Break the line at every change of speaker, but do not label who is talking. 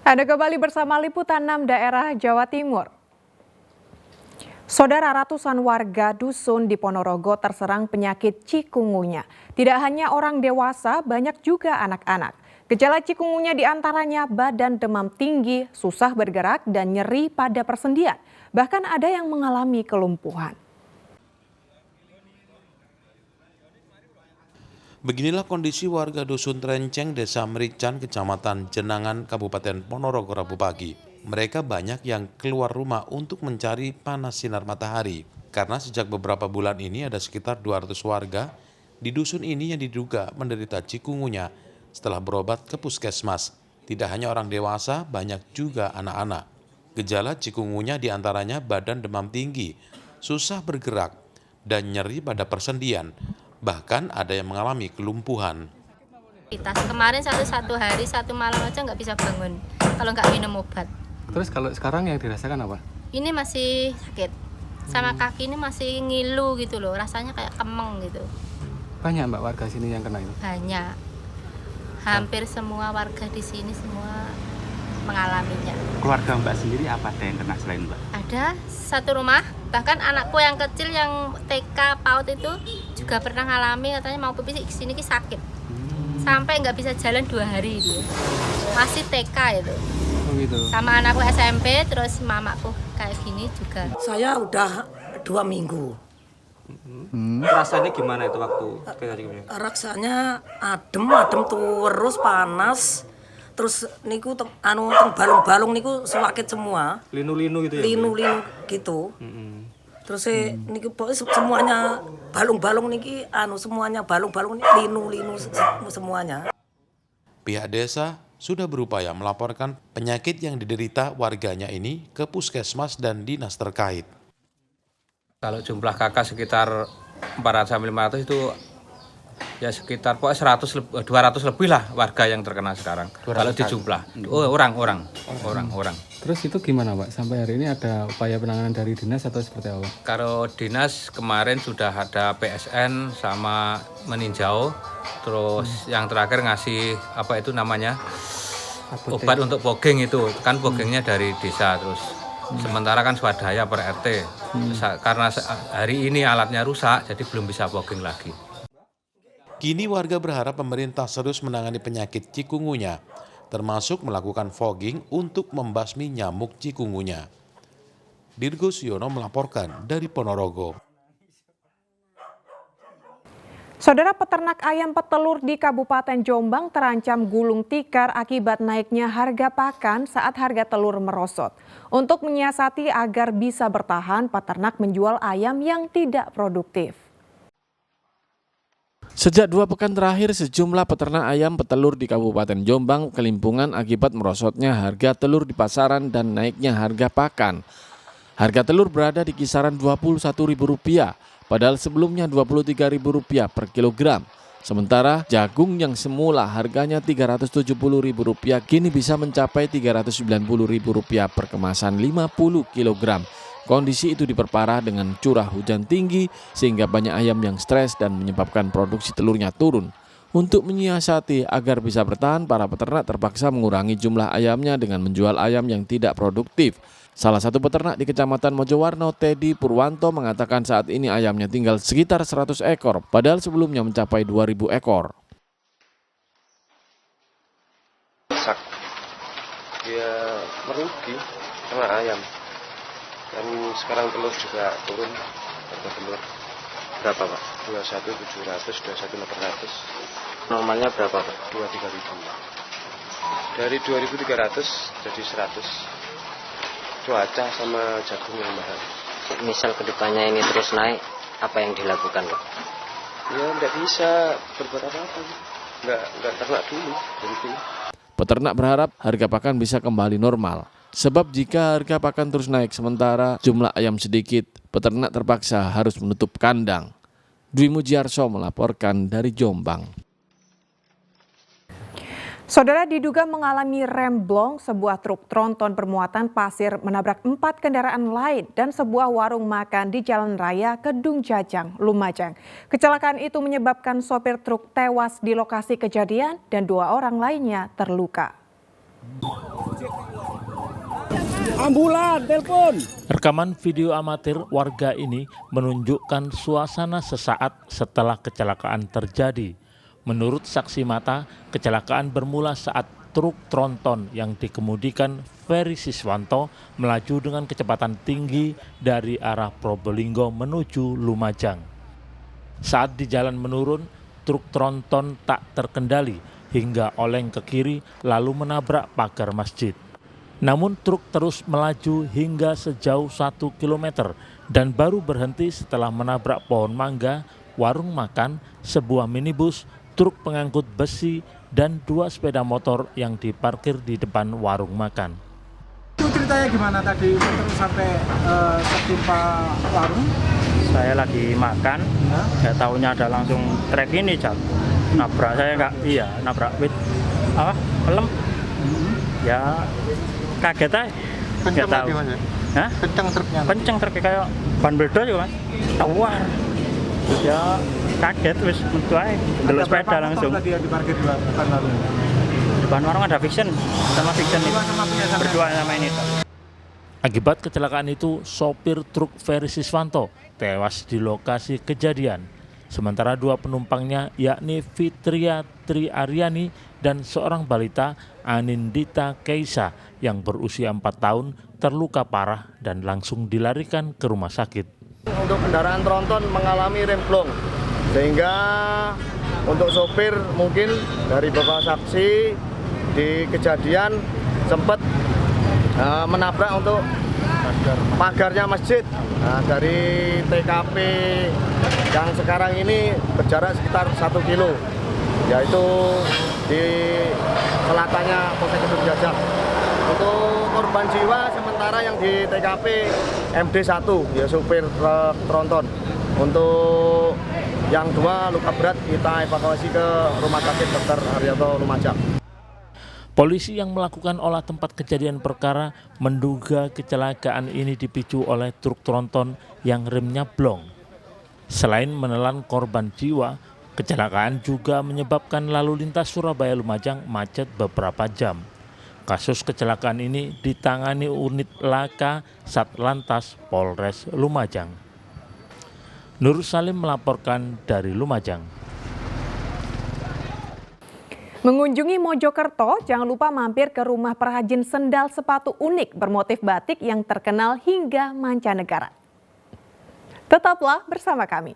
Anda kembali bersama Liputan 6 Daerah Jawa Timur. Saudara, ratusan warga dusun di Ponorogo terserang penyakit cikungunya. Tidak hanya orang dewasa, banyak juga anak-anak. Gejala cikungunya diantaranya badan demam tinggi, susah bergerak, dan nyeri pada persendian. Bahkan ada yang mengalami kelumpuhan.
Beginilah kondisi warga Dusun Trenceng, Desa Merican, Kecamatan Jenangan, Kabupaten Ponorogo Rabu pagi. Mereka banyak yang keluar rumah untuk mencari panas sinar matahari. Karena sejak beberapa bulan ini ada sekitar 200 warga di dusun ini yang diduga menderita cikungunya setelah berobat ke puskesmas. Tidak hanya orang dewasa, banyak juga anak-anak. Gejala cikungunya diantaranya badan demam tinggi, susah bergerak, dan nyeri pada persendian. Bahkan ada yang mengalami kelumpuhan.
Kemarin satu hari, satu malam aja nggak bisa bangun kalau nggak minum obat.
Terus kalau sekarang yang dirasakan apa?
Ini masih sakit, sama kaki ini masih ngilu gitu loh, rasanya kayak kemeng gitu.
Banyak mbak warga sini yang kena itu?
Banyak, hampir semua warga di sini semua mengalaminya.
Keluarga mbak sendiri apa ada yang kena selain mbak?
Ada satu rumah, bahkan anakku yang kecil yang TK PAUD itu juga pernah ngalami, katanya mau pipis sini sakit. Sampai nggak bisa jalan 2 hari itu. Masih TK itu.
Oh gitu.
Sama anakku SMP, terus mamaku kayak gini juga.
Saya udah 2 minggu.
Rasanya gimana itu waktu?
Rasanya adem terus panas. Terus niku teng balung-balung niku sewakit semua.
Linu-linu gitu ya?
Linu-linu gitu. Terus niku semuanya balung-balung niki semuanya balung-balung linu-linu semuanya.
Pihak desa sudah berupaya melaporkan penyakit yang diderita warganya ini ke puskesmas dan dinas terkait.
Kalau jumlah kakak sekitar 400-500 itu ya sekitar 200 lebih lah warga yang terkena sekarang. Kalau dijumlah. Orang.
Terus itu gimana pak? Sampai hari ini ada upaya penanganan dari dinas atau seperti apa?
Kalau dinas kemarin sudah ada PSN sama meninjau. Terus yang terakhir ngasih apa itu namanya? Obat untuk bogeng itu. Kan bogengnya dari desa terus. Sementara kan swadaya per RT. Karena hari ini alatnya rusak jadi belum bisa bogeng lagi.
Kini warga berharap pemerintah serius menangani penyakit cikungunya, termasuk melakukan fogging untuk membasmi nyamuk cikungunya. Dirgo Siono melaporkan dari Ponorogo.
Saudara, peternak ayam petelur di Kabupaten Jombang terancam gulung tikar akibat naiknya harga pakan saat harga telur merosot. Untuk menyiasati agar bisa bertahan, peternak menjual ayam yang tidak produktif.
Sejak 2 pekan terakhir, sejumlah peternak ayam petelur di Kabupaten Jombang kelimpungan akibat merosotnya harga telur di pasaran dan naiknya harga pakan. Harga telur berada di kisaran Rp21.000, padahal sebelumnya Rp23.000 per kilogram. Sementara jagung yang semula harganya Rp370.000 kini bisa mencapai Rp390.000 per kemasan 50 kilogram. Kondisi itu diperparah dengan curah hujan tinggi sehingga banyak ayam yang stres dan menyebabkan produksi telurnya turun. Untuk menyiasati agar bisa bertahan, para peternak terpaksa mengurangi jumlah ayamnya dengan menjual ayam yang tidak produktif. Salah satu peternak di Kecamatan Mojowarno, Teddy Purwanto, mengatakan saat ini ayamnya tinggal sekitar 100 ekor, padahal sebelumnya mencapai 2.000 ekor.
Ya merugi karena ayam. Dan sekarang telur juga turun, harga telur. Berapa Pak? 21.700, 21.800. Normalnya berapa Pak? 23.000. Dari 2.300 jadi 100. Cuaca sama jagung yang mahal.
Misal kedepannya ini terus naik, apa yang dilakukan Pak?
Ya nggak bisa berbuat apa-apa. Nggak ternak dulu. Berhenti.
Peternak berharap harga pakan bisa kembali normal. Sebab jika harga pakan terus naik sementara jumlah ayam sedikit, peternak terpaksa harus menutup kandang. Dwi Mujiarso melaporkan dari Jombang.
Saudara, diduga mengalami remblong, sebuah truk tronton bermuatan pasir menabrak 4 kendaraan lain dan sebuah warung makan di Jalan Raya Kedung Jajang, Lumajang. Kecelakaan itu menyebabkan sopir truk tewas di lokasi kejadian dan 2 orang lainnya terluka.
Rekaman video amatir warga ini menunjukkan suasana sesaat setelah kecelakaan terjadi. Menurut saksi mata, kecelakaan bermula saat truk tronton yang dikemudikan Ferry Siswanto melaju dengan kecepatan tinggi dari arah Probolinggo menuju Lumajang. Saat di jalan menurun, truk tronton tak terkendali hingga oleng ke kiri lalu menabrak pagar masjid. Namun truk terus melaju hingga sejauh 1 km dan baru berhenti setelah menabrak pohon mangga, warung makan, sebuah minibus, truk pengangkut besi, dan 2 sepeda motor yang diparkir di depan warung makan.
Itu ceritanya gimana tadi terus sampai ketimpa warung?
Saya lagi makan, nggak tahunya ada langsung trek ini nabrak saya nabrak pelem. Ya kaget aja.
Kenceng
tahu.
Mas?
Hah?
Kenceng truknya?
Kenceng truknya kayak ban beda juga Mas. Tawar. Terus ya kaget wis metu ae. Delok sepeda langsung.
Tadi yang diparkir di depan warung?
Di depan warung ada Fiction sama Fiction itu. Berdua sama ini.
Akibat kecelakaan itu, sopir truk Ferry Siswanto tewas di lokasi kejadian. Sementara 2 penumpangnya yakni Fitria Tri Aryani dan seorang balita Anindita Keisa yang berusia 4 tahun terluka parah dan langsung dilarikan ke rumah sakit.
Untuk kendaraan tronton mengalami remblong, sehingga untuk sopir mungkin dari beberapa saksi di kejadian sempat menabrak untuk pagarnya masjid. Nah, dari TKP yang sekarang ini berjarak sekitar 1 kilo, yaitu di selatannya Polsek Kedung Jajak. Untuk korban jiwa sementara yang di TKP MD1, ya supir tronton. Untuk yang 2 luka berat kita evakuasi ke Rumah Sakit Dr. Haryanto Lumajang.
Polisi yang melakukan olah tempat kejadian perkara menduga kecelakaan ini dipicu oleh truk tronton yang remnya blong. Selain menelan korban jiwa, kecelakaan juga menyebabkan lalu lintas Surabaya Lumajang macet beberapa jam. Kasus kecelakaan ini ditangani unit Laka Satlantas Polres Lumajang. Nur Salim melaporkan dari Lumajang.
Mengunjungi Mojokerto, jangan lupa mampir ke rumah perajin sendal sepatu unik bermotif batik yang terkenal hingga mancanegara. Tetaplah bersama kami.